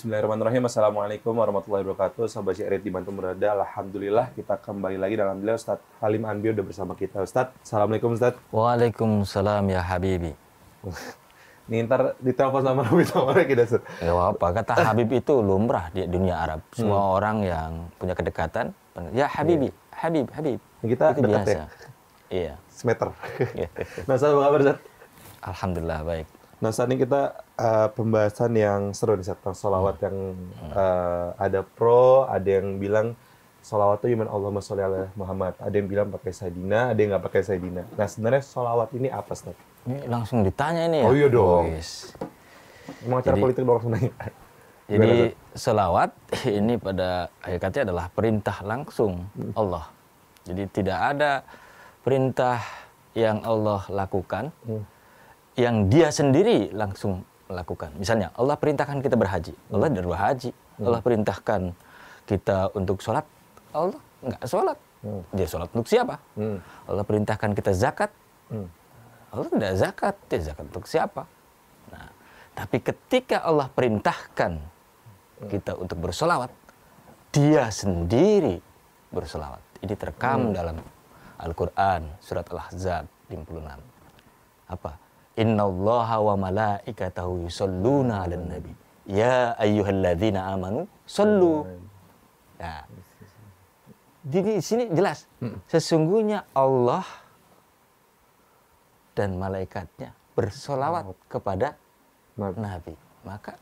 Bismillahirrahmanirrahim. Assalamualaikum warahmatullahi wabarakatuh. Sahabat Syairit dimanapun berada, alhamdulillah kita kembali lagi dalam beliau Ustadz Halim Anbio udah bersama kita. Ustadz, assalamualaikum Ustadz. Waalaikumsalam ya Habibi. Nih ntar ditelepon sama Nabi sama kita Ustadz. Ya apa, kata Habib itu lumrah di dunia Arab. Semua orang yang punya kedekatan, ya Habibi, Habib, Habib. Kita itu dekat biasa. ya? Iya. Semeter. Iya. Nah Ustadz, apa kabar Ustadz? Alhamdulillah baik. Nah saat ini kita pembahasan yang seru nih Ustadz, tentang sholawat yang ada pro, ada yang bilang sholawat itu cuman Allahumma sholli ala Muhammad. Ada yang bilang pakai Sayyidina, ada yang nggak pakai Sayyidina. Nah sebenarnya sholawat ini apa Ustadz? Ini langsung ditanya ini ya. Oh iya dong. Wis. Emang acara politik dong langsung nanya. Jadi selawat ini pada hakikatnya adalah perintah langsung Allah. Jadi tidak ada perintah yang Allah lakukan yang dia sendiri langsung melakukan. Misalnya Allah perintahkan kita berhaji, Allah tidak berhaji. Allah perintahkan kita untuk sholat, Allah nggak sholat. Dia sholat untuk siapa? Allah perintahkan kita zakat, Allah tidak zakat. Dia zakat untuk siapa? Nah, tapi ketika Allah perintahkan kita untuk bersolawat, dia sendiri bersolawat. Ini terekam dalam Al-Quran, surat Al-Ahzab 56. Apa? Innallaha wa malaikatahu yusholluna 'alan nabi. Ya ayyuhalladzina amanu shollu. Nah, di sini jelas. Sesungguhnya Allah dan malaikatnya bersolawat kepada Nabi. Maka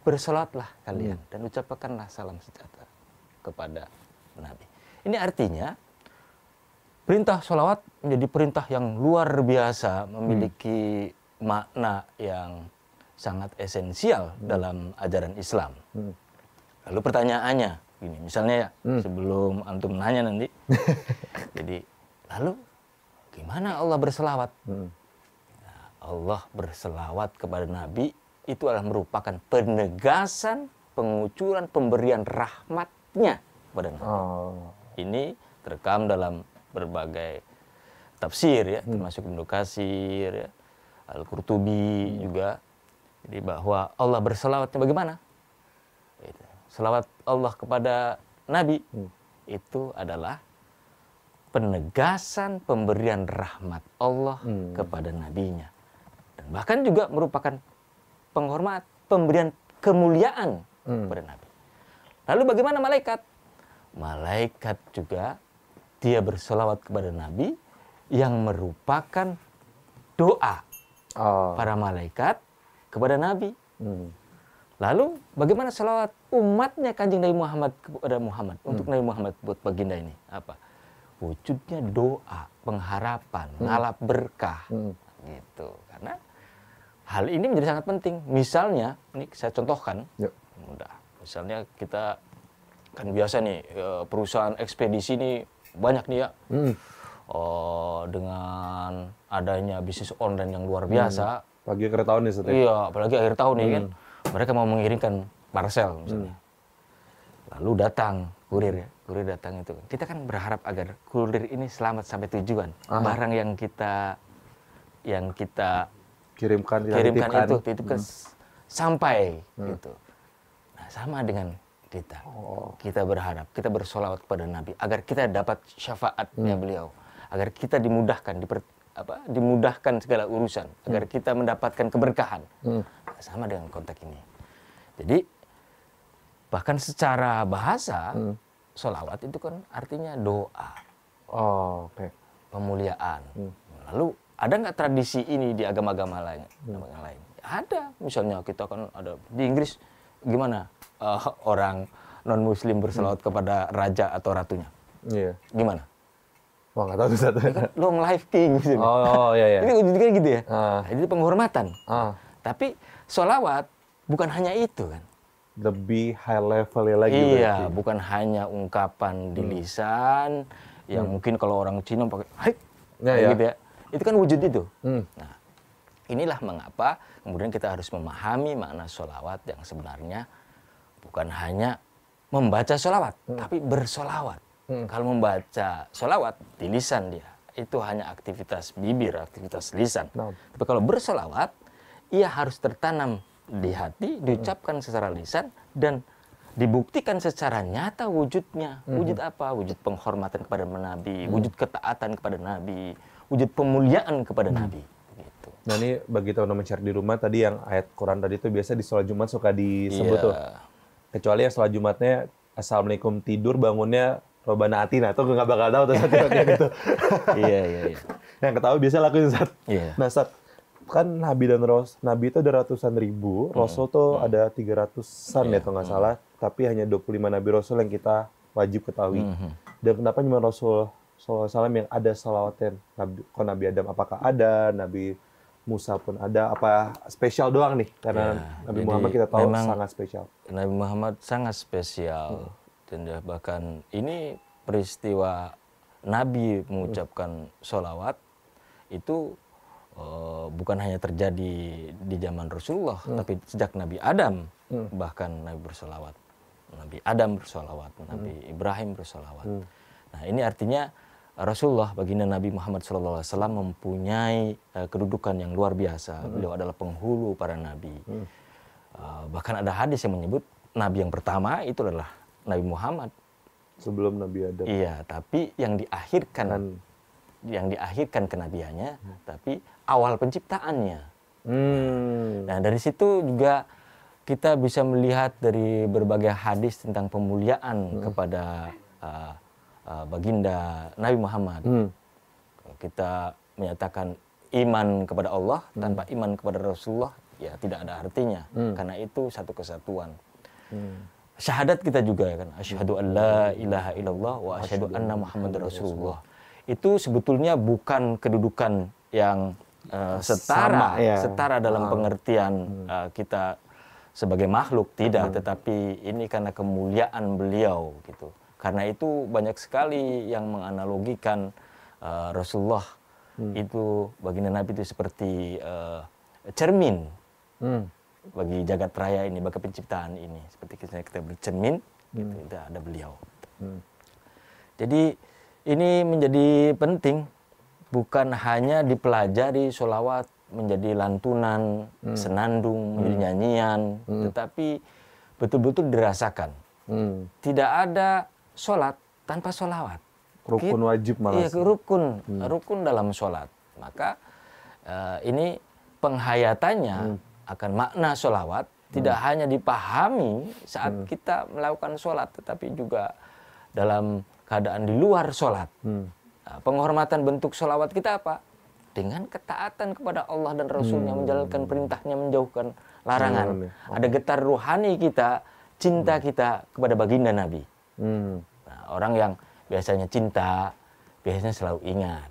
bersolawatlah kalian dan ucapkanlah salam sejahtera kepada Nabi. Ini artinya perintah sholawat menjadi perintah yang luar biasa, memiliki makna yang sangat esensial dalam ajaran Islam. Lalu pertanyaannya, gini, misalnya ya, sebelum antum nanya nanti, jadi lalu gimana Allah berselawat? Nah, Allah berselawat kepada Nabi itu adalah merupakan penegasan, pengucuran, pemberian rahmatnya kepada Nabi. Ini terekam dalam berbagai tafsir ya, termasuk Ibnu Katsir ya, Al-Qurtubi juga. Jadi bahwa Allah berselawatnya bagaimana? Selawat Allah kepada Nabi itu adalah penegasan pemberian rahmat Allah kepada nabinya. Dan bahkan juga merupakan penghormat, pemberian kemuliaan kepada Nabi. Lalu bagaimana malaikat? Malaikat juga dia bersolawat kepada Nabi yang merupakan doa para malaikat kepada Nabi. Lalu bagaimana selawat umatnya Kanjeng Nabi Muhammad kepada Muhammad untuk Nabi Muhammad buat baginda ini? Apa? Wujudnya doa, pengharapan, ngalap berkah. Gitu. Karena hal ini menjadi sangat penting. Misalnya, ini saya contohkan. Mudah. Misalnya kita kan biasa nih perusahaan ekspedisi ini banyak nih ya. Dengan adanya bisnis online yang luar biasa. Pagi akhir tahun nih Ustadz. Iya, apalagi akhir tahun nih kan. Mereka mau mengirimkan parcel misalnya. Lalu datang kurir ya. Kurir datang itu. Kita kan berharap agar kurir ini selamat sampai tujuan. Barang yang kita kirimkan itu kan sampai gitu. Nah, sama dengan kita. Kita berharap, kita bersolawat kepada Nabi agar kita dapat syafaatnya beliau, agar kita dimudahkan segala urusan, agar kita mendapatkan keberkahan. Nah, sama dengan konteks ini. Jadi bahkan secara bahasa solawat itu kan artinya doa, pemuliaan. Lalu ada nggak tradisi ini di agama-agama lain? Ada, misalnya kita kan ada di Inggris, gimana orang non Muslim berselawat kepada raja atau ratunya? Iya. Gimana? Wah nggak tahu Ustadz. Kan long life king gitu. Iya. Ini wujudnya gitu ya. Jadi penghormatan. Tapi solawat bukan hanya itu kan. Lebih high levelnya lagi. Iya, berarti. bukan hanya ungkapan di lisan yang mungkin kalau orang Cina pakai hai, gitu ya. Itu kan wujud itu. Nah, inilah mengapa kemudian kita harus memahami makna solawat yang sebenarnya bukan hanya membaca solawat, tapi bersolawat. Kalau membaca solawat di lisan dia, itu hanya aktivitas bibir, aktivitas lisan. Tapi kalau bersolawat, ia harus tertanam di hati, diucapkan secara lisan, dan dibuktikan secara nyata wujudnya. Wujud apa? Wujud penghormatan kepada Nabi, wujud ketaatan kepada Nabi, wujud pemuliaan kepada Nabi. Gitu. Nah ini bagi teman-teman share di rumah, tadi yang ayat Quran tadi itu biasa di sholat Jumat suka disebut tuh. Kecuali yang sholat Jumatnya Assalamualaikum tidur, bangunnya Robana Atina, tuh nggak bakal tahu tuh kayak gitu. Iya. Yang ketahui biasa lakuin Sat. Iya. Nah Sat, kan Nabi itu ada ratusan ribu, Rasul tuh ada 300-an ya kalau nggak salah, tapi hanya 25 Nabi Rasul yang kita wajib ketahui. Dan kenapa cuma Rasul SAW yang ada salawatnya Nabi Adam? Apakah ada Nabi Musa pun ada? Apa spesial doang nih? Karena Nabi Muhammad kita tahu sangat spesial. Nabi Muhammad sangat spesial. Dan bahkan ini peristiwa Nabi mengucapkan sholawat itu bukan hanya terjadi di zaman Rasulullah, tapi sejak Nabi Adam bahkan Nabi bersolawat. Nabi Adam bersolawat, Nabi Ibrahim bersolawat. Nah ini artinya Rasulullah, baginda Nabi Muhammad SAW mempunyai kedudukan yang luar biasa. Beliau adalah penghulu para nabi. Bahkan ada hadis yang menyebut Nabi yang pertama itu adalah Nabi Muhammad. Sebelum Nabi Adam. Iya, tapi yang diakhirkan kenabiannya, tapi awal penciptaannya. Nah dari situ juga kita bisa melihat dari berbagai hadis tentang pemuliaan kepada baginda Nabi Muhammad. Kita menyatakan iman kepada Allah tanpa iman kepada Rasulullah, ya tidak ada artinya, karena itu satu kesatuan. Syahadat kita juga ya kan, asyhadu an la ilaha illallah wa asyhadu anna Muhammadar Rasulullah. Itu sebetulnya bukan kedudukan yang setara dalam pengertian kita sebagai makhluk, tidak, tetapi ini karena kemuliaan beliau gitu. Karena itu banyak sekali yang menganalogikan Rasulullah itu, baginda Nabi itu seperti cermin bagi jagat raya ini, bagi penciptaan ini. Seperti kita bercermin, gitu, itu ada beliau. Jadi ini menjadi penting, bukan hanya dipelajari sholawat menjadi lantunan, senandung, menjadi nyanyian, tetapi betul-betul dirasakan. Tidak ada sholat tanpa sholawat. Rukun wajib malah. Iya, rukun dalam sholat. Maka ini penghayatannya akan makna sholawat tidak hanya dipahami saat kita melakukan sholat, tetapi juga dalam keadaan di luar sholat. Nah, penghormatan bentuk sholawat kita apa? Dengan ketaatan kepada Allah dan Rasulnya, menjalankan perintahnya, menjauhkan larangan. Ada getar ruhani kita, cinta kita kepada baginda Nabi. Nah, orang yang biasanya cinta, biasanya selalu ingat.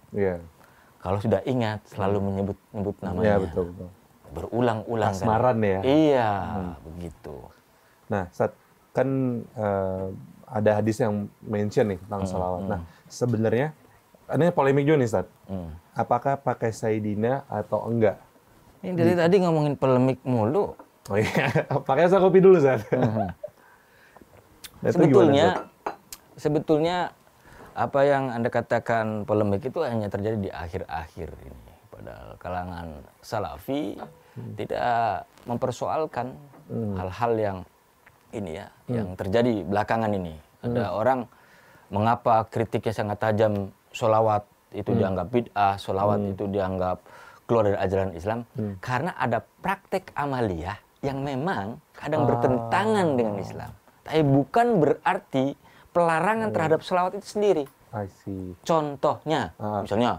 Kalau sudah ingat, selalu menyebut namanya. Betul. Berulang-ulang. Kasmaran kan? Ya? Iya, begitu. Nah, kan ada hadis yang mention nih tentang sholawat. Nah, sebenarnya ini polemik juga nih, Ustaz. Apakah pakai Sayyidina atau enggak? Ini dari tadi ngomongin polemik mulu. Oh iya, pakai kopi dulu, Ustaz. Sebetulnya apa yang Anda katakan polemik itu hanya terjadi di akhir-akhir ini. Padahal kalangan Salafi tidak mempersoalkan hal-hal yang ini ya, yang terjadi belakangan ini. Ada orang mengapa kritiknya sangat tajam, sholawat itu dianggap bid'ah, sholawat itu dianggap keluar dari ajaran Islam, karena ada praktek amaliyah yang memang kadang bertentangan dengan Islam. Tapi bukan berarti pelarangan terhadap sholawat itu sendiri. Contohnya, misalnya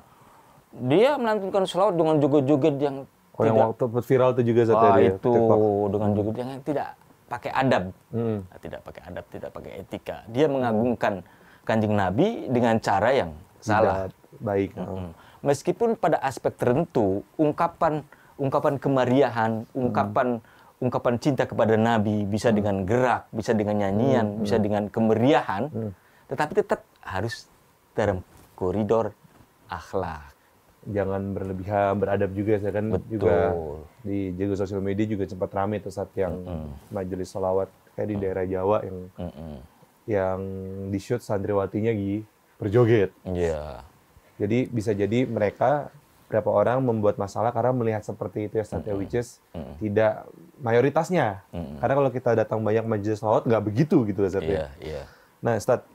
dia melantunkan sholawat dengan joget-joget yang yang waktu viral itu juga itu dengan joget yang tidak pakai adab, tidak pakai adab, tidak pakai etika. Dia mengagungkan Kanjeng Nabi dengan cara yang salah. Baik. Meskipun pada aspek tertentu ungkapan kemariahan, ungkapan cinta kepada Nabi bisa dengan gerak, bisa dengan nyanyian, bisa dengan kemeriahan, tetapi tetap harus dalam koridor akhlak. Jangan berlebihan, beradab juga. Saya kan juga di jago sosial media juga sempat ramai tuh saat yang majelis sholawat kayak di daerah Jawa yang di shoot santriwatinya berjoget. Iya. Jadi bisa jadi mereka beberapa orang membuat masalah karena melihat seperti itu ya Ustaz, which is tidak mayoritasnya. Karena kalau kita datang banyak majelis sholawat nggak begitu gitu Ustaz ya. Nah Ustaz,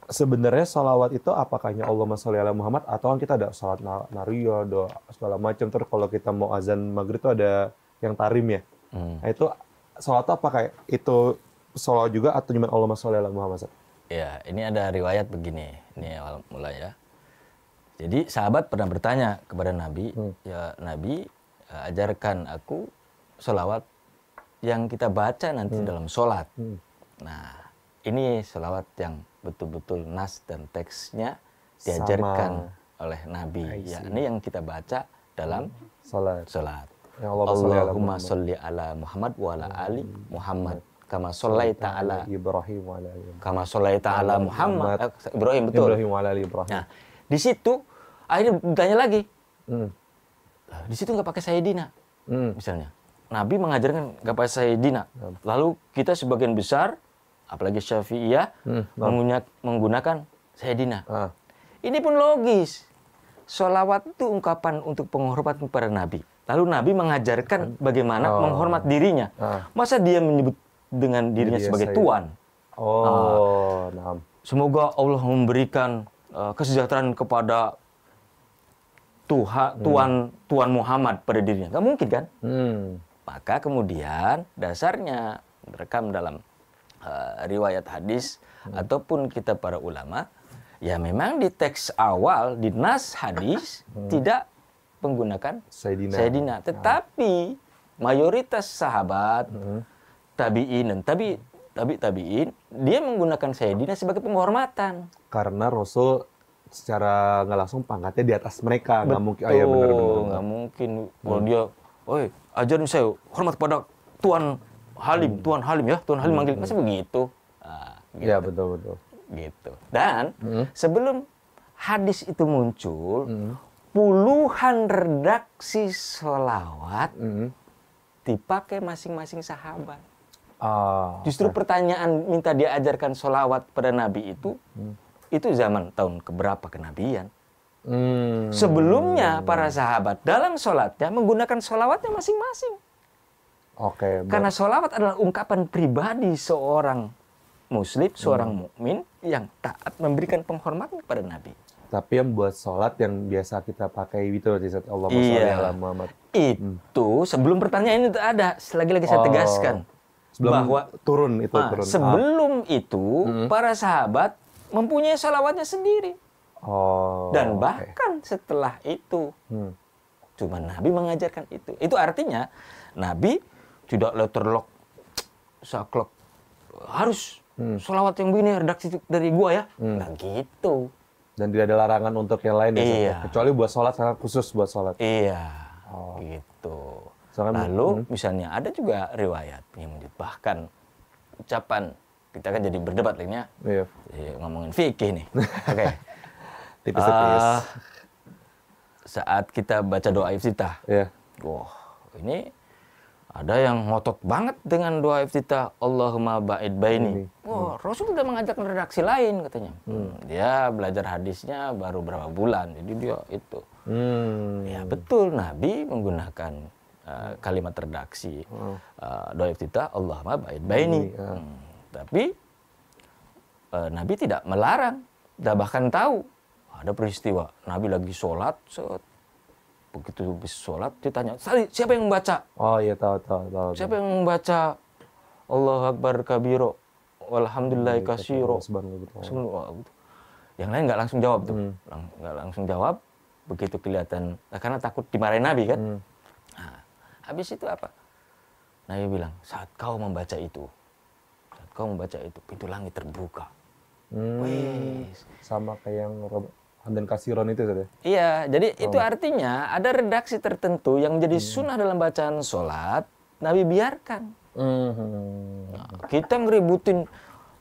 sebenarnya sholawat itu apakah hanya Allahumma sholli ala Muhammad atau kan kita ada sholawat naria, doa segala macam. Terus kalau kita mau azan maghrib itu ada yang tarim ya. Nah itu sholawat itu apakah itu sholawat juga atau cuma Allahumma sholli ala Muhammad Ustaz? Ya, ini ada riwayat begini. Ini awal mula ya. Jadi sahabat pernah bertanya kepada Nabi, ya Nabi, ajarkan aku sholawat yang kita baca nanti dalam sholat. Nah, ini sholawat yang betul-betul nas dan teksnya diajarkan oleh Nabi. Ya, ini yang kita baca dalam sholat. Ya, Allahumma sholli ala Muhammad wa ala ali Muhammad. Kama shollaita ala Ibrahim wa ala Kama shollaita ala Muhammad. Ibrahim, betul. Ibrahim wa ala Ibrahim. Nah, di situ akhirnya ditanya lagi. Di situ nggak pakai Sayyidina, misalnya. Nabi mengajarkan nggak pakai Sayyidina. Lalu kita sebagian besar, apalagi Syafi'iyah, menggunakan Sayyidina. Ini pun logis. Sholawat itu ungkapan untuk penghormatan kepada Nabi. Lalu Nabi mengajarkan bagaimana menghormat dirinya. Masa dia menyebut dengan dirinya sebagai Tuhan? Semoga Allah memberikan kesejahteraan kepada Tuhan Muhammad pada dirinya. Nggak mungkin kan? Maka kemudian dasarnya direkam dalam riwayat hadis ataupun kitab para ulama, ya memang di teks awal, di nas hadis tidak menggunakan Sayyidina. Tetapi mayoritas sahabat, tabi'in dan tabi'in, dia menggunakan Sayyidina sebagai penghormatan. Karena Rasul secara nggak langsung pangkatnya di atas mereka. Nggak mungkin. Bener. Nggak mungkin. Kalau dia, ajarin saya hormat pada Tuan Halim. Tuan Halim ya, Tuan Halim manggil. Masa begitu? Gitu. Ya, betul. Gitu. Dan sebelum hadis itu muncul, puluhan redaksi sholawat dipakai masing-masing sahabat. Justru pertanyaan minta diajarkan sholawat pada Nabi itu zaman tahun keberapa kenabian. Sebelumnya para sahabat dalam sholatnya menggunakan sholawatnya masing-masing. Karena sholawat adalah ungkapan pribadi seorang muslim, seorang mukmin yang taat memberikan penghormatan kepada Nabi. Tapi yang buat sholat yang biasa kita pakai itu Allahumma sholli ala Muhammad. Itu sebelum pertanyaan itu ada. Lagi-lagi saya tegaskan. Bahwa turun. Sebelum itu para sahabat mempunyai sholawatnya sendiri. Dan bahkan setelah itu cuma Nabi mengajarkan itu. Itu artinya Nabi tidak letterlock, saklek, harus sholawat yang begini redaksi dari gua ya. Nggak gitu. Dan tidak ada larangan untuk yang lain ya. Kecuali buat sholat, sangat khusus buat sholat. Gitu. Lalu misalnya ada juga riwayat yang bahkan ucapan, kita kan jadi berdebat lainnya. Ngomongin fikih nih. Tipis-tipis. Saat kita baca doa iftitah. Ini ada yang ngotot banget dengan doa iftitah, Allahumma ba'id baini. Rasul udah mengajarkan redaksi lain katanya. Dia belajar hadisnya baru berapa bulan, jadi dia itu. Ya betul, Nabi menggunakan kalimat redaksi doa iftitah, Allahumma ba'id baini. Tapi Nabi tidak melarang, bahkan tahu ada peristiwa Nabi lagi sholat, begitu habis sholat, ditanya, siapa yang membaca? Tahu. Siapa yang membaca Allahu Akbar kabiro, walhamdulillahi katsiro. Yang lain nggak langsung jawab tuh. Nggak langsung jawab, begitu kelihatan, karena takut dimarahin Nabi kan. Nah, habis itu apa? Nabi bilang, saat kau membaca itu, pintu langit terbuka. Sama kayak yang dan kasiron itu tadi. Iya, jadi itu artinya ada redaksi tertentu yang menjadi sunnah dalam bacaan sholat, Nabi biarkan. Kita ngeributin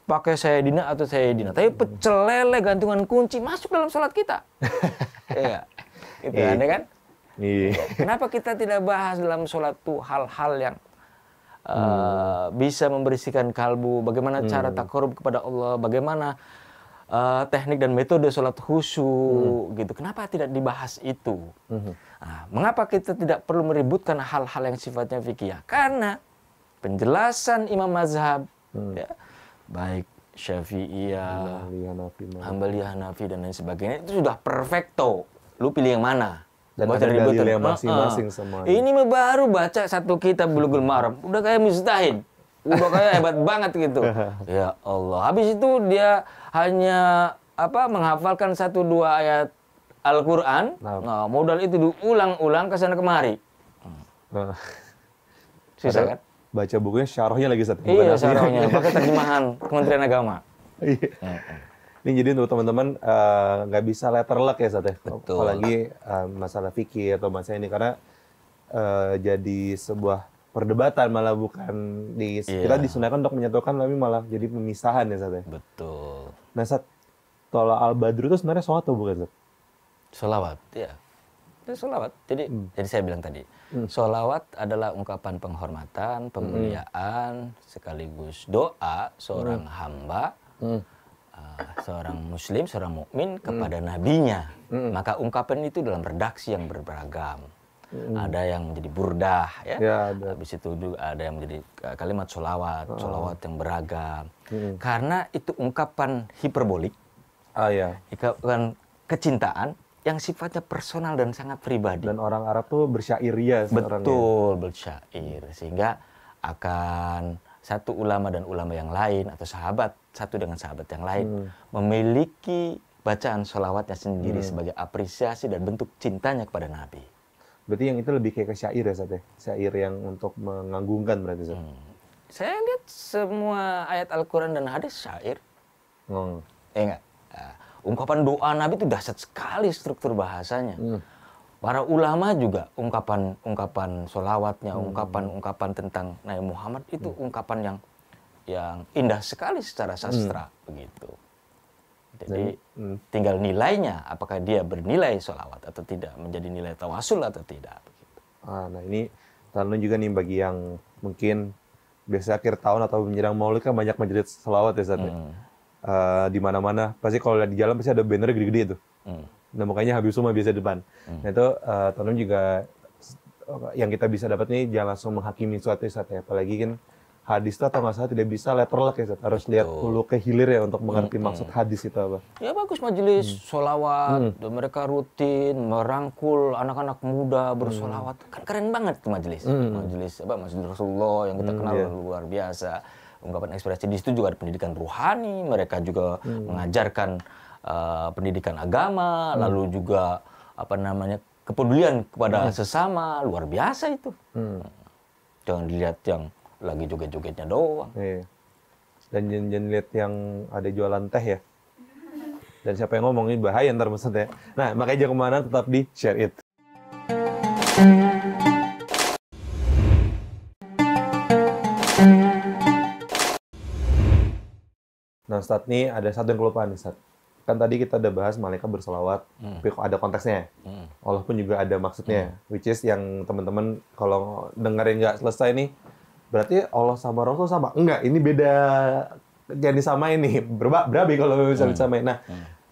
pakai Sayyidina atau Sayyidina, tapi pecel lele gantungan kunci masuk dalam sholat kita. Iya, itu aneh kan? Kenapa kita tidak bahas dalam sholat tuh hal-hal yang bisa membersihkan kalbu, bagaimana cara takarub kepada Allah, bagaimana teknik dan metode sholat khusyuk gitu. Kenapa tidak dibahas itu? Nah, mengapa kita tidak perlu meributkan hal-hal yang sifatnya fikih? Karena penjelasan imam mazhab, ya, baik Syafi'iyah, Hambali, Hanafi dan lain sebagainya itu sudah perfecto. Lu pilih yang mana? Dan ada dalil yang masing-masing semuanya. Ini baru baca satu kitab Bulughul Maram, udah kayak mujtahid. Udah kayak hebat banget gitu. Ya Allah. Habis itu dia hanya menghafalkan 1-2 ayat Al-Qur'an. Nah, modal itu diulang-ulang ke sana kemari. Susah kan? Baca bukunya syarahnya lagi satu. Iya, syarahnya. Pakai terjemahan Kementerian Agama. Ini jadi untuk teman-teman nggak bisa letter luck ya Sat ya. Betul. Apalagi masalah fikih atau masalah ini karena jadi sebuah perdebatan malah bukan kita disunahkan untuk menyatukan tapi malah jadi pemisahan ya Sat ya. Betul. Nah Sat, Tolak Al-Badru itu sebenarnya sholawat atau bukan Sat? Sholawat, ya. Itu sholawat. Jadi saya bilang tadi, sholawat adalah ungkapan penghormatan, pemuliaan, sekaligus doa seorang hamba, seorang muslim, seorang mukmin kepada nabinya. Maka ungkapan itu dalam redaksi yang beragam. Ada yang menjadi burdah, ya. Habis itu juga ada yang menjadi kalimat sholawat, sholawat yang beragam. Karena itu ungkapan hiperbolik, ungkapan kecintaan yang sifatnya personal dan sangat pribadi. Dan orang Arab tuh bersyair ya. Betul, bersyair. Sehingga akan satu ulama dan ulama yang lain atau sahabat satu dengan sahabat yang lain memiliki bacaan sholawatnya sendiri sebagai apresiasi dan bentuk cintanya kepada Nabi. Berarti yang itu lebih kayak ke syair ya Sat ya? Syair yang untuk mengagungkan berarti Sat? Saya lihat semua ayat Al-Quran dan hadis syair. Enggak. Ungkapan doa Nabi itu dahsyat sekali struktur bahasanya. Para ulama juga ungkapan sholawatnya, ungkapan tentang Nabi Muhammad itu ungkapan yang indah sekali secara sastra begitu. Jadi tinggal nilainya, apakah dia bernilai sholawat atau tidak, menjadi nilai tawasul atau tidak. Begitu. Nah ini lalu juga nih bagi yang mungkin biasa akhir tahun atau menjelang Maulid kan banyak majelis sholawat ya Zat. Di mana-mana pasti kalau di jalan pasti ada banner gede-gede itu. Nah makanya Habib Suma biasa depan. Nah itu teman juga yang kita bisa dapat nih jangan langsung menghakimi suatu Zat ya. Apalagi kan hadis itu atau nggak salah tidak bisa letter luck ya Zat. Harus lihat hulu ke hilir ya untuk mengerti maksud hadis itu apa. Ya bagus majelis sholawat, dan mereka rutin merangkul anak-anak muda bersolawat. Kan keren banget tuh majelis. Majelis Rasulullah yang kita kenal luar biasa. Ungkapan ekspresi di situ juga ada pendidikan ruhani, mereka juga mengajarkan pendidikan agama, lalu juga kepedulian kepada sesama, luar biasa itu. Jangan dilihat yang lagi joget-jogetnya doang. Dan jangan lihat yang ada jualan teh ya. Dan siapa yang ngomongin bahaya ntar maksudnya. Nah makanya jangan kemana, tetap di Share It. Nah Ustadz nih ada satu yang kelupaan nih Ustadz. Kan tadi kita udah bahas malaikat berselawat, tapi ada konteksnya. Allah pun juga ada maksudnya. Which is yang teman-teman kalau dengerin nggak selesai nih, berarti Allah sama Rasul sama? Enggak, ini beda. Jangan disamain nih, berabe kalau bisa disamain. Nah,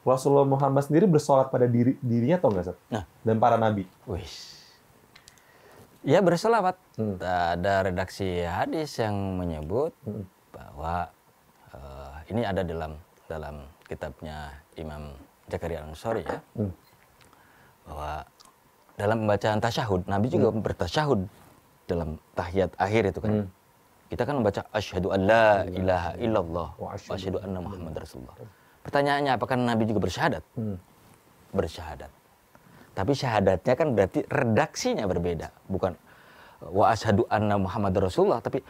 Rasulullah Muhammad sendiri bersolat pada dirinya atau enggak, Ustaz? Dan para nabi? Ya berselawat. Ada redaksi hadis yang menyebut bahwa ini ada dalam kitabnya Imam Zakaria Al-Ansari ya, bahwa dalam pembacaan tasyahud, Nabi juga bertasyahud dalam tahiyat akhir itu kan. Kita kan membaca asyhadu an la ilaha illallah wa asyhadu anna Muhammad Rasulullah. Pertanyaannya apakah Nabi juga bersyahadat? Bersyahadat. Tapi syahadatnya kan berarti redaksinya berbeda, bukan wa asyhadu anna Muhammad Rasulullah, tapi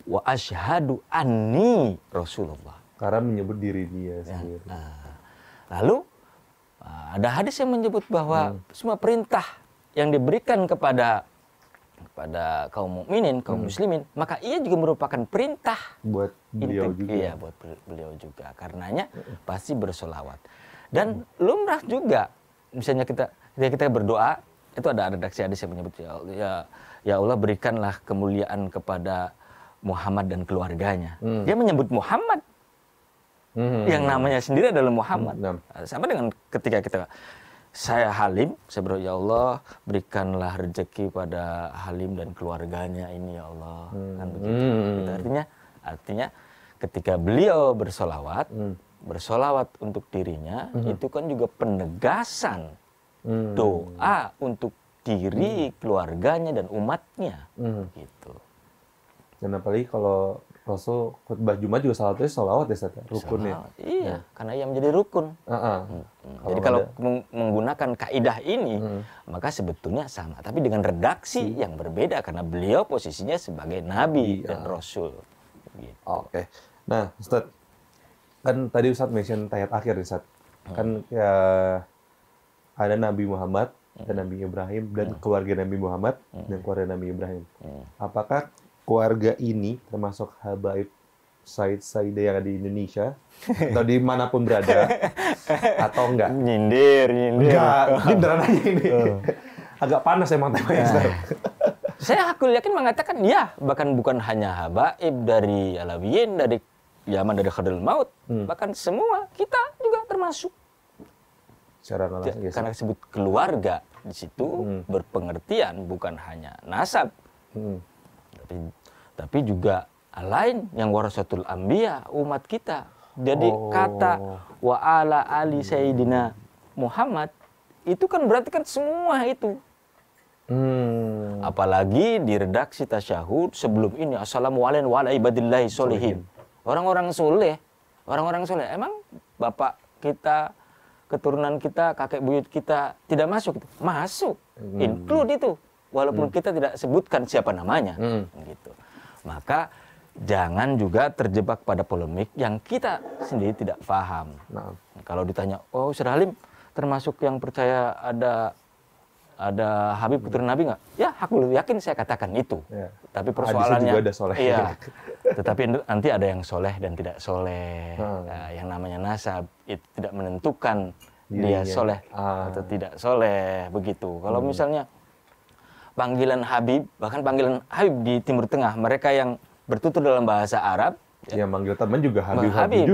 wa asyhadu anni Rasulullah. Karena menyebut diri dia sendiri. Lalu ada hadis yang menyebut bahwa semua perintah yang diberikan kepada kaum mukminin, kaum muslimin, maka ia juga merupakan perintah buat beliau juga. Iya, buat beliau juga. Karenanya pasti bersolawat. Dan lumrah juga, misalnya kita berdoa, itu ada redaksi hadis yang menyebut ya Allah berikanlah kemuliaan kepada Muhammad dan keluarganya. Dia menyebut Muhammad. Yang namanya sendiri adalah Muhammad. Sama dengan ketika kita, saya Halim, saya berdoa, ya Allah berikanlah rezeki pada Halim dan keluarganya ini ya Allah. Kan begitu. Itu artinya ketika beliau bersolawat, bersolawat untuk dirinya, itu kan juga penegasan doa untuk diri, keluarganya dan umatnya. Gitu. Dan apalagi kalau Rasul khutbah Jumat juga salatnya sholawat ya, Ustaz, rukunnya. Iya, karena ia menjadi rukun. Jadi kalau menggunakan kaidah ini, maka sebetulnya sama, tapi dengan redaksi yang berbeda karena beliau posisinya sebagai nabi dan rasul. Gitu. Oke. Nah, Ustaz, kan tadi Ustaz mention ayat akhir, Ustaz. Kan ya ada Nabi Muhammad dan Nabi Ibrahim dan keluarga Nabi Muhammad dan keluarga Nabi Ibrahim. Apakah keluarga ini termasuk habaib Said Saidah yang ada di Indonesia atau dimanapun berada atau enggak? Nyindir. Enggak, beneran aja ini. Agak panas emang temanya, Ustaz. Saya aku yakin mengatakan ya, bahkan bukan hanya habaib dari Alawiyin, dari zaman dari Khadrul Maut, bahkan semua kita juga termasuk. Secara langsung, ya, karena disebut keluarga di situ berpengertian bukan hanya nasab, tapi juga lain yang warasatul anbiya, umat kita. Jadi kata wa ala ali sayyidina Muhammad itu kan berarti kan semua itu. Apalagi di redaksi tasyahud sebelum ini assalamualaikum wa ala ibadillahi sholihin. Orang-orang soleh, emang bapak kita, keturunan kita, kakek buyut kita tidak masuk? Masuk, include itu. Walaupun kita tidak sebutkan siapa namanya, gitu. Maka jangan juga terjebak pada polemik yang kita sendiri tidak paham. Kalau ditanya, oh Ustaz Halim termasuk yang percaya ada Habib keturunan Nabi nggak? Ya, aku yakin saya katakan itu. Ya. Tapi persoalannya, juga ada soleh. Iya. Tetapi nanti ada yang soleh dan tidak soleh. Nah, yang namanya nasab itu tidak menentukan dia soleh atau tidak soleh, begitu. Kalau misalnya panggilan Habib, bahkan panggilan Habib di Timur Tengah, mereka yang bertutur dalam bahasa Arab, ya manggil teman juga Habib juga. Habib,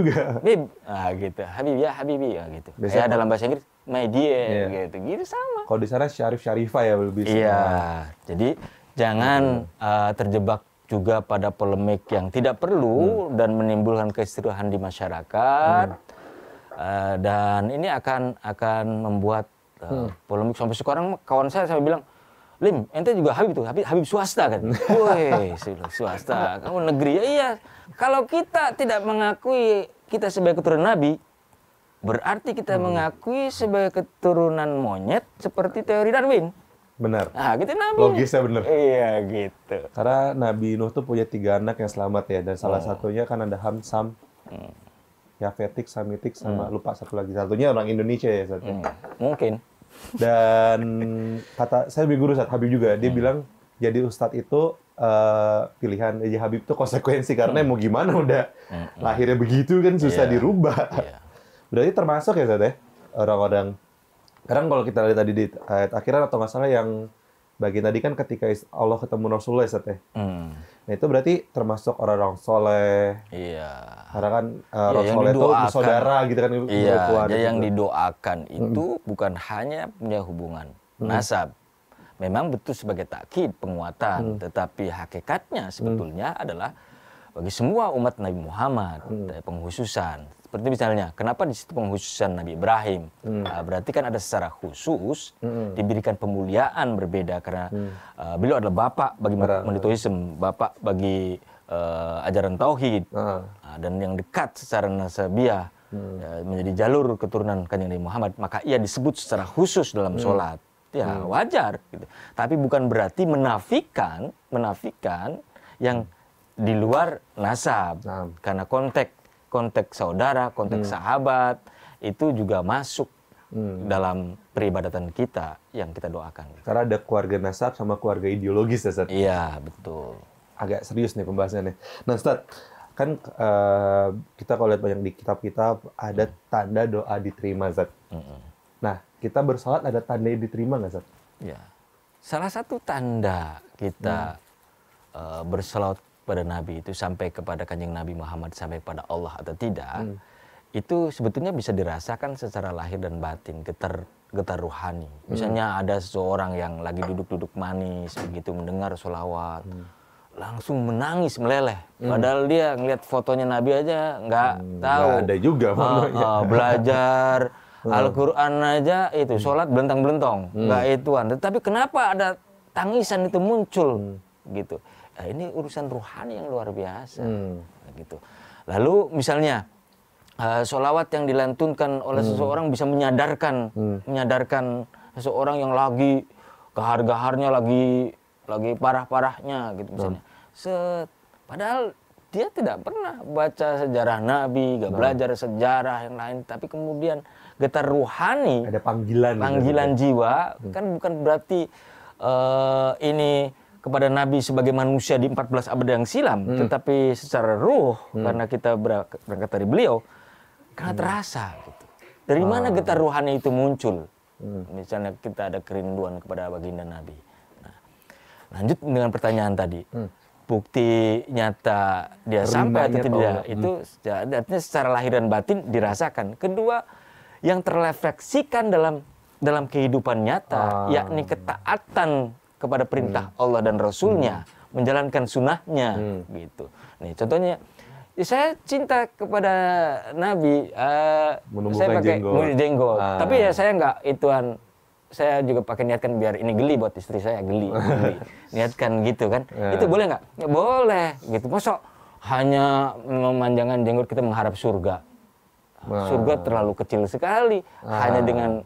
gitu. Habib ya, Habibi ya gitu. Saya dalam bahasa Inggris, my dear, gitu sama. Kalau di sana Syarifah ya lebih. Iya, jadi jangan terjebak juga pada polemik yang tidak perlu dan menimbulkan keistimewaan di masyarakat. Dan ini akan membuat polemik sampai sekarang kawan saya sampai bilang, Lim, ente juga Habib tuh, Habib swasta kan? Woi, swasta, kamu negeri ya? Iya. Kalau kita tidak mengakui kita sebagai keturunan Nabi, berarti kita mengakui sebagai keturunan monyet seperti teori Darwin. Benar. Nah, gitu Nabi. Logisnya benar. Iya, gitu. Karena Nabi Nuh tuh punya 3 anak yang selamat ya, dan salah satunya kan ada Ham, Sam, Yafetik, Samitik, sama lupa satu lagi. Satunya orang Indonesia ya, Ustaz. Mungkin. Dan kata saya lebih guru Ustaz Habib juga, dia bilang jadi ustadz itu pilihan jadi Habib itu konsekuensi karena mau gimana udah lahirnya begitu kan susah dirubah. Berarti termasuk ya Ustaz ya orang-orang. Kadang kalau kita lihat tadi di ayat akhiran atau nggak salah yang bagian tadi kan ketika Allah ketemu Rasulullah ya Ustaz ya. Nah itu berarti termasuk orang-orang soleh. Iya. Karena kan Rasulullah itu saudara gitu kan. Iya, yang didoakan itu bukan hanya punya hubungan nasab. Memang betul sebagai takkid, penguatan. Tetapi hakikatnya sebetulnya adalah bagi semua umat Nabi Muhammad, penghususan. Seperti misalnya, kenapa di situ penghususan Nabi Ibrahim? Berarti kan ada secara khusus diberikan pemuliaan berbeda karena beliau adalah bapak bagi monitoism, bapak bagi ajaran tauhid, dan yang dekat secara nasabiah menjadi jalur keturunan Kanjeng Nabi Muhammad, maka ia disebut secara khusus dalam sholat. Ya wajar, gitu. Tapi bukan berarti menafikan yang di luar nasab, karena konteks saudara, konteks sahabat itu juga masuk dalam peribadatan kita yang kita doakan. Karena ada keluarga nasab sama keluarga ideologis ya Ustaz? Iya, betul. Agak serius nih pembahasannya. Nah Ustaz, kan kita kalau lihat banyak di kitab-kitab ada tanda doa diterima Ustaz. Nah, kita bersalat ada tanda yang diterima nggak Ustaz? Ya, salah satu tanda kita bersalat pada Nabi itu sampai kepada Kanjeng Nabi Muhammad sampai pada Allah atau tidak, itu sebetulnya bisa dirasakan secara lahir dan batin, getar rohani. Misalnya ada seseorang yang lagi duduk-duduk manis begitu mendengar sholawat, langsung menangis meleleh. Padahal dia ngeliat fotonya Nabi aja nggak tahu. Nggak ada juga fotonya. Belajar Al-Quran aja itu sholat belentang-belentong, nggak ituan. Tetapi kenapa ada tangisan itu muncul gitu? Nah, ini urusan rohani yang luar biasa. Gitu. Lalu misalnya sholawat yang dilantunkan oleh seseorang bisa menyadarkan seseorang yang lagi gahar-gaharnya, lagi parah-parahnya gitu misalnya. Padahal dia tidak pernah baca sejarah Nabi, gak belajar sejarah yang lain, tapi kemudian getar rohani, ada panggilan jiwa, kan bukan berarti ini kepada Nabi sebagai manusia di 14 abad yang silam, tetapi secara ruh karena kita berangkat dari beliau, karena terasa gitu. Dari mana getar rohani itu muncul? Misalnya kita ada kerinduan kepada baginda Nabi. Nah, lanjut dengan pertanyaan tadi. Bukti nyata dia sampai atau tidak, itu artinya secara lahir dan batin dirasakan. Kedua, yang terrefleksikan dalam kehidupan nyata, yakni ketaatan kepada perintah Allah dan Rasulnya, menjalankan sunnahnya, gitu. Nih contohnya, saya cinta kepada Nabi, saya pakai jenggot. Tapi ya saya nggak ituan, saya juga pakai niatkan biar ini geli buat istri saya, geli. Niatkan gitu kan. Itu boleh nggak? Ya, boleh gitu. Masa hanya memanjangkan jenggot kita mengharap surga? Surga terlalu kecil sekali. Hanya dengan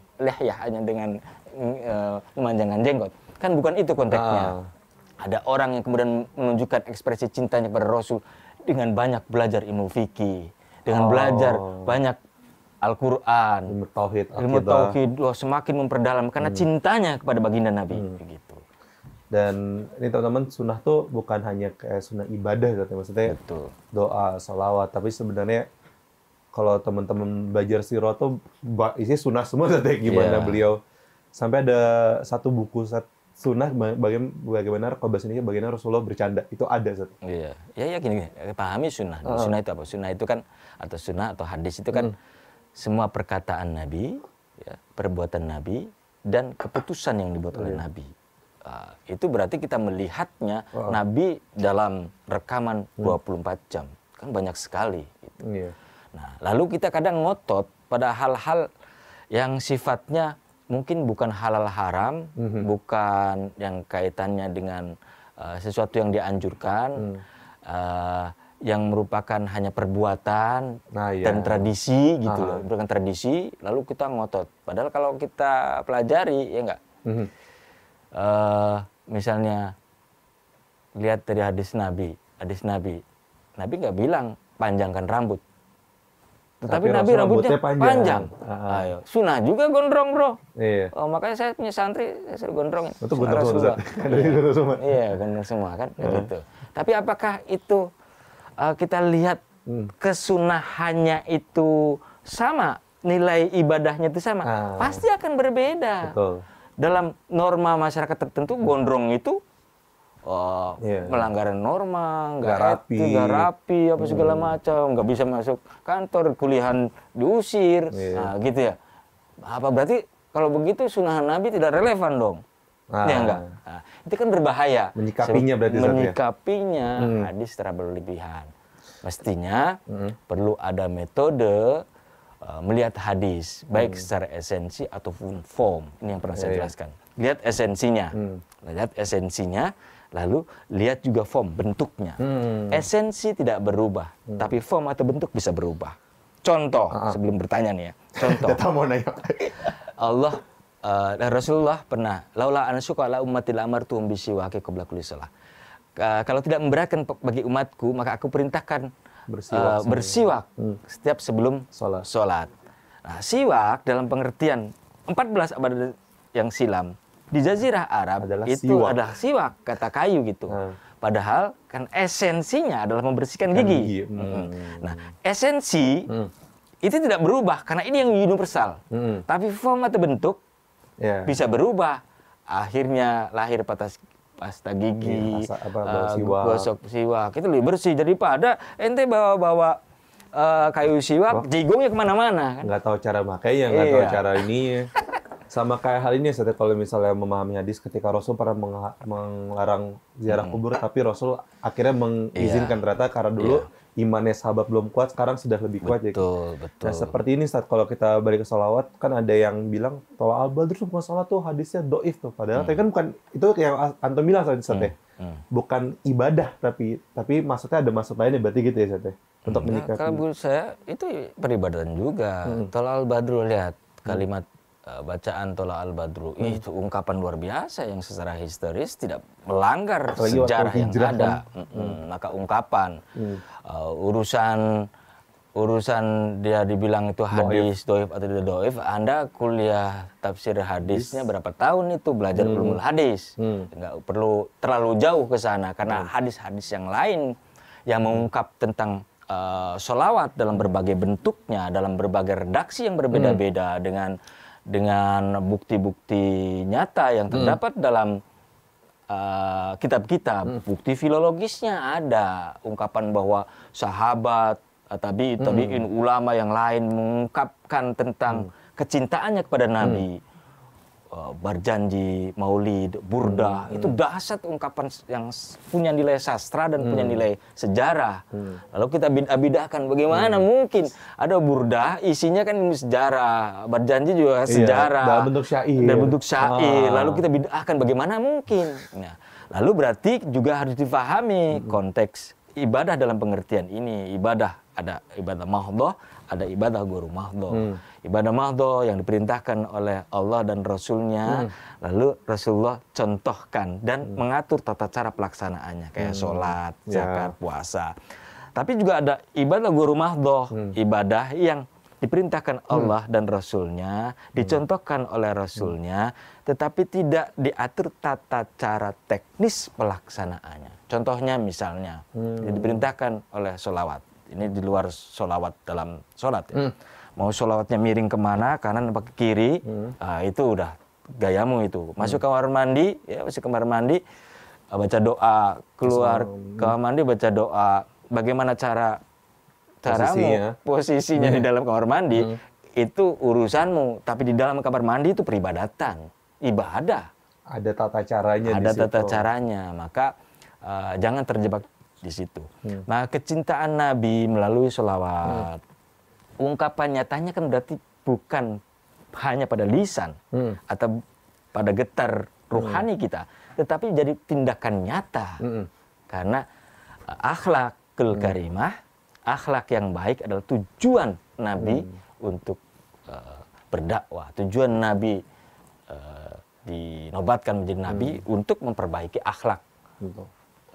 memanjangkan jenggot. Kan bukan itu konteksnya. Ada orang yang kemudian menunjukkan ekspresi cintanya kepada Rasul dengan banyak belajar ilmu fikih, dengan belajar banyak Al-Quran, ilmu tauhid, semakin memperdalam karena cintanya kepada baginda Nabi, begitu. Dan ini teman-teman, sunnah tuh bukan hanya kayak sunnah ibadah, maksudnya betul. Doa, salawat, tapi sebenarnya kalau teman-teman belajar sirah tuh isi sunnah semua, gimana beliau sampai ada satu buku sunnah bagaimana kalau bahasa Indonesia bagaimana Rasulullah bercanda, itu ada Iya, ya gini, pahami sunnah. Sunnah itu apa? Sunnah itu kan atau sunnah atau hadis itu kan semua perkataan Nabi, ya, perbuatan Nabi dan keputusan yang dibuat oleh Nabi. Itu berarti kita melihatnya Nabi dalam rekaman 24 jam, kan banyak sekali. Gitu. Nah, lalu kita kadang ngotot pada hal-hal yang sifatnya mungkin bukan halal haram, bukan yang kaitannya dengan sesuatu yang dianjurkan, yang merupakan hanya perbuatan dan tradisi gitu loh, bukan tradisi, lalu kita ngotot. Padahal kalau kita pelajari, ya enggak, misalnya lihat dari hadis Nabi nggak bilang panjangkan rambut. Tetapi Nabi rambutnya panjang. Ayo, sunnah juga gondrong, bro. Iya. Makanya saya punya santri, saya suruh gondrongin. Itu gondrong semua. Iya, gondrong semua kan. Gitu. Tapi apakah itu kita lihat kesunahannya itu sama, nilai ibadahnya itu sama? Pasti akan berbeda. Betul. Dalam norma masyarakat tertentu, gondrong itu melanggaran norma, nggak rapi, apa segala macam, nggak bisa masuk kantor, kuliahan diusir, nah gitu ya. Apa berarti kalau begitu sunnah Nabi tidak relevan dong? Ya enggak. Nah, itu kan berbahaya. Menyikapinya berarti. Menyikapinya hadis secara berlebihan. Mestinya perlu ada metode melihat hadis, baik secara esensi ataupun form. Ini yang pernah saya jelaskan. Lihat esensinya. Lalu lihat juga form, bentuknya. Esensi tidak berubah, tapi form atau bentuk bisa berubah. Contoh, sebelum bertanya nih ya. Contoh. mau nanya. Rasulullah pernah, laula an syuqa ala ummati la amartuhum bisiwaki qabla kulli shalah. Kalau tidak memberatkan bagi umatku, maka aku perintahkan bersiwak setiap sebelum sholat. Nah, siwak dalam pengertian 14 abad yang silam di Jazirah Arab adalah siwak, kata kayu gitu. Padahal kan esensinya adalah membersihkan gigi. Nah, esensi itu tidak berubah karena ini yang universal. Tapi form atau bentuk bisa berubah. Akhirnya lahir pasta gigi, gosok siwak itu lebih bersih daripada ente bawa kayu siwak, jigongnya kemana-mana kan. Nggak tahu cara makainya, nggak tahu Iya. cara ini. Sama kayak hal ini, Ustaz, kalau misalnya memahami hadis ketika Rasul pernah melarang ziarah kubur, tapi Rasul akhirnya mengizinkan ternyata karena dulu imannya sahabat belum kuat, sekarang sudah lebih kuat. Betul, ya. betul. Nah seperti ini, Ustaz, kalau kita balik ke sholawat, kan ada yang bilang Tola'al Badru tuh masalah tuh hadisnya doif tuh, padahal tapi kan bukan itu yang Antum bilang, Ustaz, ya. Bukan ibadah, tapi maksudnya ada maksud lainnya, berarti gitu ya, Ustaz, ya? Untuk menyikapi. Kalau menurut saya itu peribadatan juga. Tola'al Badru, lihat kalimat bacaan Tola'al Badru itu ungkapan luar biasa yang secara historis tidak melanggar sejarah yang ada. Maka ungkapan urusan dia dibilang itu hadis doif atau tidak doif, Anda kuliah tafsir hadisnya berapa tahun itu belajar ulumul hadis, nggak perlu terlalu jauh ke sana karena hadis-hadis yang lain yang mengungkap tentang sholawat dalam berbagai bentuknya, dalam berbagai redaksi yang berbeda-beda dengan bukti-bukti nyata yang terdapat dalam kitab-kitab, bukti filologisnya ada, ungkapan bahwa sahabat, tabi'in, ulama yang lain mengungkapkan tentang kecintaannya kepada Nabi, berjanji, maulid, burdah, itu dahsyat ungkapan yang punya nilai sastra dan punya nilai sejarah. Lalu kita bid'ah-bid'ahkan, bagaimana mungkin ada burdah isinya kan sejarah, berjanji juga sejarah, dalam bentuk syair. Lalu kita bid'ahkan, bagaimana mungkin? Nah, lalu berarti juga harus difahami konteks ibadah dalam pengertian ini. Ibadah, ada ibadah mahdhah, ada ibadah guru mahdhah. Ibadah mahdhah yang diperintahkan oleh Allah dan Rasulnya, lalu Rasulullah contohkan dan mengatur tata cara pelaksanaannya, kayak sholat, zakat, puasa. Tapi juga ada ibadah guru mahdhah, ibadah yang diperintahkan Allah dan Rasulnya, dicontohkan oleh Rasulnya, tetapi tidak diatur tata cara teknis pelaksanaannya. Contohnya misalnya, diperintahkan oleh sholawat. Ini di luar sholawat dalam sholat ya. Mau sholawatnya miring kemana, kanan apa ke kiri, itu udah gayamu itu. Masuk kamar mandi, baca doa, keluar kamar mandi baca doa. Bagaimana caramu, posisinya di dalam kamar mandi, itu urusanmu. Tapi di dalam kamar mandi itu peribadatan, ibadah. Ada tata caranya. Ada tata caranya, maka jangan terjebak di situ. Nah, kecintaan Nabi melalui sholawat, ungkapan nyatanya kan berarti bukan hanya pada lisan atau pada getar ruhani kita, tetapi jadi tindakan nyata. Karena akhlakul karimah, akhlak yang baik adalah tujuan Nabi untuk berdakwah. Tujuan Nabi dinobatkan menjadi Nabi untuk memperbaiki akhlak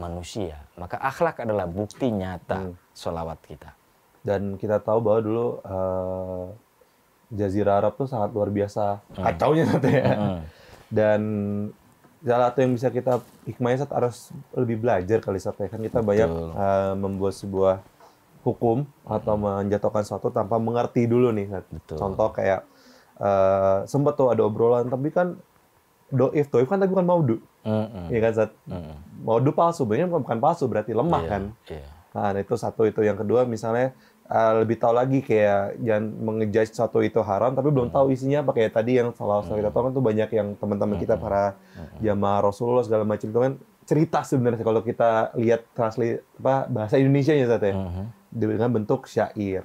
manusia. Maka akhlak adalah bukti nyata sholawat kita. Dan kita tahu bahwa dulu Jazirah Arab tuh sangat luar biasa kacaunya ya. Dan salah satu yang bisa kita hikmahnya harus lebih belajar kali ya. Kan kita banyak membuat sebuah hukum atau menjatuhkan sesuatu tanpa mengerti dulu nih. Contoh kayak sempat tuh ada obrolan, tapi kan doif kan tapi bukan maudu. Iya kan, Zat? Maudu palsu, sebenarnya bukan palsu, berarti lemah kan. Nah, itu satu. Itu yang kedua, misalnya lebih tahu lagi kayak jangan mengejudge sesuatu itu haram, tapi belum tahu isinya apa. Kayak tadi yang salah kita tahu kan tuh banyak yang teman-teman kita para jamaah Rasulullah segala macam itu kan cerita sebenarnya kalau kita lihat translate bahasa Indonesianya, Zat, ya. Dengan bentuk syair.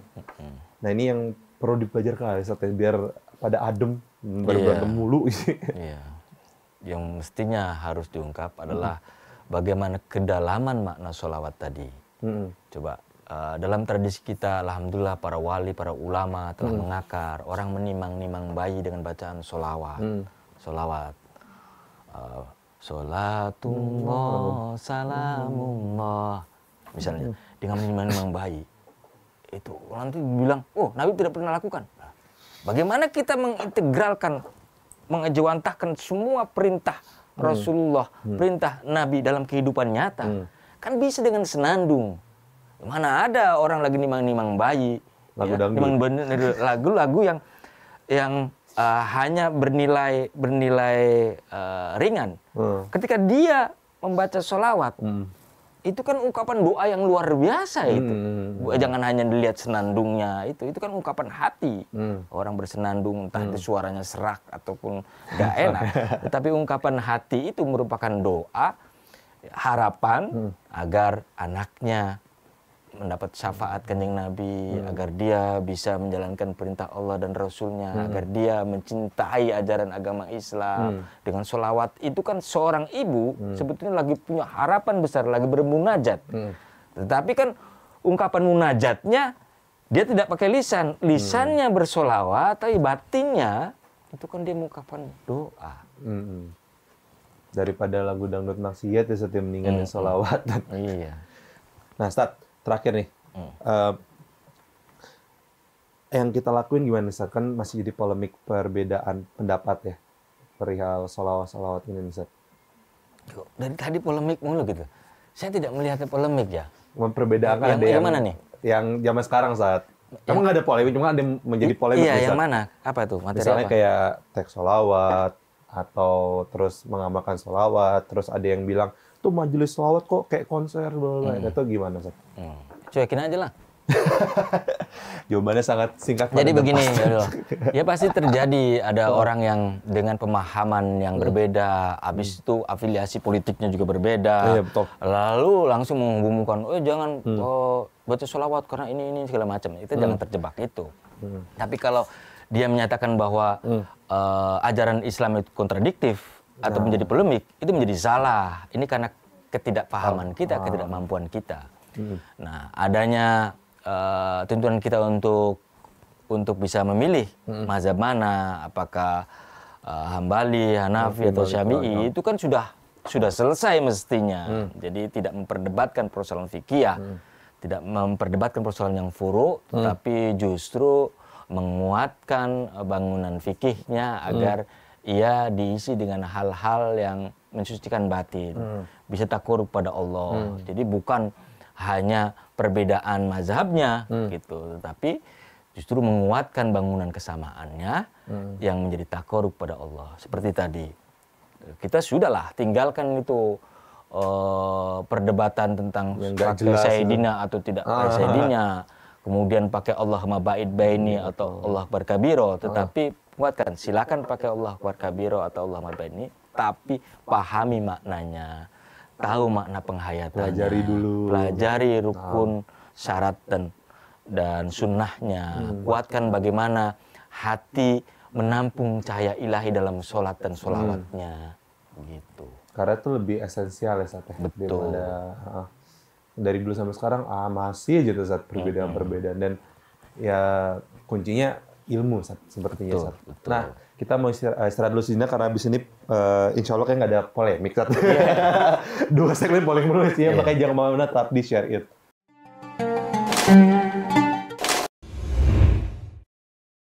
Nah, ini yang perlu dipelajari Zat, ya, biar pada adem, berantem mulu sih. Yang mestinya harus diungkap adalah bagaimana kedalaman makna sholawat tadi. Coba dalam tradisi kita, alhamdulillah para wali, para ulama telah mengakar. Orang menimang-nimang bayi dengan bacaan sholawat. Sholawat. Sholatullah, salamullah. Misalnya, dengan menimang-nimang bayi. Itu nanti bilang, oh Nabi tidak pernah lakukan. Bagaimana kita mengintegralkan, mengejawantahkan semua perintah Rasulullah, perintah Nabi dalam kehidupan nyata? Kan bisa dengan senandung. Mana ada orang lagi nimang-nimang bayi, lagu-lagu yang hanya bernilai ringan. Ketika dia membaca sholawat, itu kan ungkapan doa yang luar biasa itu. Jangan hanya dilihat senandungnya itu kan ungkapan hati. Orang bersenandung entah itu suaranya serak ataupun gak enak, tetapi ungkapan hati itu merupakan doa harapan agar anaknya mendapat syafaat Kanjeng Nabi, agar dia bisa menjalankan perintah Allah dan Rasulnya, agar dia mencintai ajaran agama Islam. Dengan sholawat itu kan seorang ibu sebetulnya lagi punya harapan besar, lagi bermunajat. Tetapi kan ungkapan munajatnya dia tidak pakai lisan, lisannya bersolawat, tapi batinnya itu kan dia mengucapkan doa. Daripada lagu dangdut maksiat ya setiap mendingan sholawat. Iya. Nah, Ustaz, terakhir nih, yang kita lakuin gimana, Ustaz? Kan masih jadi polemik perbedaan pendapat ya, perihal sholawat-sholawat ini, Ustaz. Dari tadi polemik mulu gitu. Saya tidak melihatnya polemik ya. Perbedaan ada yang mana nih? Yang zaman sekarang, Ustaz. Emang nggak ada polemik, cuma ada yang menjadi polemik, Iya, Ustaz. yang mana? Apa tuh? Materi Misalnya apa? kayak teks sholawat, atau terus mengamalkan sholawat, terus ada yang bilang, tuh majelis sholawat kok kayak konser, atau gimana, Ustaz? Cuekin aja lah. Jawabannya sangat singkat. Jadi begini, ya pasti terjadi ada orang yang dengan pemahaman yang berbeda, habis itu afiliasi politiknya juga berbeda. Iya, betul. Lalu langsung menghubungkan, jangan baca sholawat karena ini segala macam. Itu jangan terjebak itu. Tapi kalau dia menyatakan bahwa ajaran Islam itu kontradiktif atau menjadi polemik, itu menjadi salah. Ini karena ketidakpahaman kita, ketidakmampuan kita. Nah, adanya tuntunan kita untuk bisa memilih mazhab mana, apakah Hambali, Hanafi atau Syafi'i, itu kan sudah selesai mestinya. Jadi tidak memperdebatkan persoalan fikih, tidak memperdebatkan persoalan yang furu, tapi justru menguatkan bangunan fikihnya agar ia diisi dengan hal-hal yang mensucikan batin, bisa takarrub pada Allah. Jadi bukan hanya perbedaan mazhabnya gitu, tetapi justru menguatkan bangunan kesamaannya yang menjadi takarrub pada Allah. Seperti tadi kita sudahlah tinggalkan itu perdebatan tentang pakai Sayyidina atau tidak pakai Sayyidina, kemudian pakai Allahumma ba'id baini atau Allah Akbar kabiro, tetapi kuatkan silakan pakai Allah Akbar kabiro atau Allahumma baini, tapi pahami maknanya, tahu makna penghayatannya, pelajari dulu, pelajari rukun, syarat dan sunnahnya, kuatkan bagaimana hati menampung cahaya ilahi dalam sholat dan sholawatnya, gitu. Karena itu lebih esensial ya, Sat. Betul. Dari dulu sampai sekarang masih aja tuh, Sat, perbedaan-perbedaan, dan ya kuncinya ilmu, Sat, sepertinya, Sat. Betul. Nah, kita mau istirahat dulu sini karena abis ini insya Allah kayak nggak ada polemik, Sat. Dua segmen polemik dulu ya, makanya jangan kemana-mana, tetap di Share It.